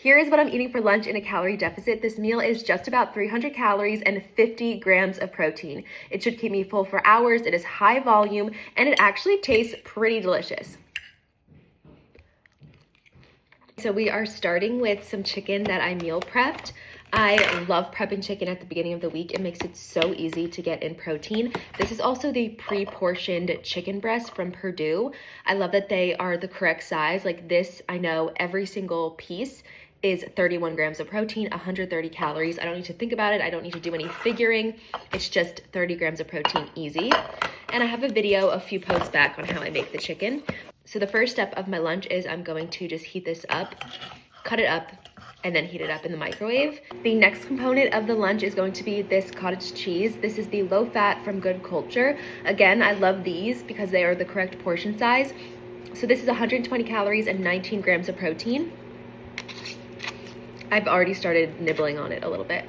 Here is what I'm eating for lunch in a calorie deficit. This meal is just about 300 calories and 50 grams of protein. It should keep me full for hours. It is high volume and it actually tastes pretty delicious. So we are starting with some chicken that I meal prepped. I love prepping chicken at the beginning of the week. It makes it so easy to get in protein. This is also the pre-portioned chicken breast from Perdue. I love that they are the correct size. Like this, I know every single piece is 31 grams of protein, 130 calories. I don't need to think about it. I don't need to do any figuring. It's just 30 grams of protein, easy. And I have a video a few posts back on how I make the chicken. So the first step of my lunch is I'm going to just heat this up, cut it up, and then heat it up in the microwave. The next component of the lunch is going to be this cottage cheese. This is the low fat from Good Culture. Again, I love these because they are the correct portion size. So this is 120 calories and 19 grams of protein. I've already started nibbling on it a little bit.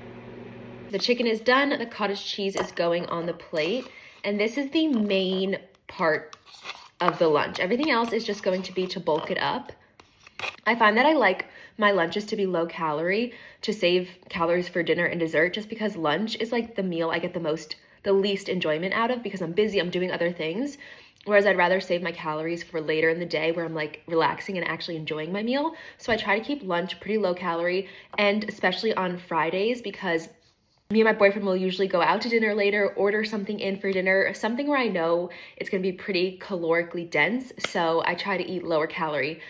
The chicken is done, the cottage cheese is going on the plate, and this is the main part of the lunch. Everything else is just going to be to bulk it up. I find that I like my lunches to be low calorie to save calories for dinner and dessert, just because lunch is like the meal I get the least enjoyment out of because I'm busy, I'm doing other things. Whereas I'd rather save my calories for later in the day where I'm like relaxing and actually enjoying my meal. So I try to keep lunch pretty low calorie, and especially on Fridays because me and my boyfriend will usually go out to dinner later, order something in for dinner, something where I know it's gonna be pretty calorically dense. So I try to eat lower calorie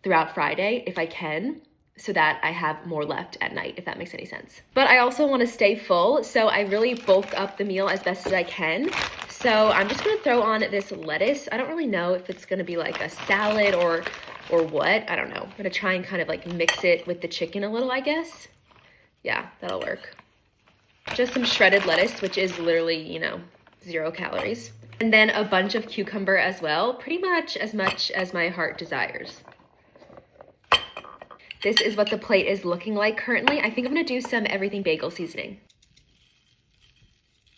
throughout Friday if I can, so that I have more left at night, if that makes any sense. But I also wanna stay full, so I really bulk up the meal as best as I can. So I'm just gonna throw on this lettuce. I don't really know if it's gonna be like a salad or what, I don't know. I'm gonna try and kind of like mix it with the chicken a little, I guess. Yeah, that'll work. Just some shredded lettuce, which is literally, 0 calories. And then a bunch of cucumber as well, pretty much as my heart desires. This is what the plate is looking like currently. I think I'm gonna do some everything bagel seasoning.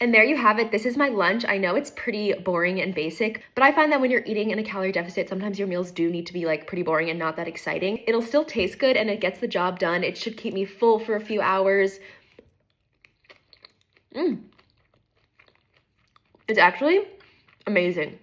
And there you have it. This is my lunch. I know it's pretty boring and basic, but I find that when you're eating in a calorie deficit, sometimes your meals do need to be like pretty boring and not that exciting. It'll still taste good and it gets the job done. It should keep me full for a few hours. It's actually amazing.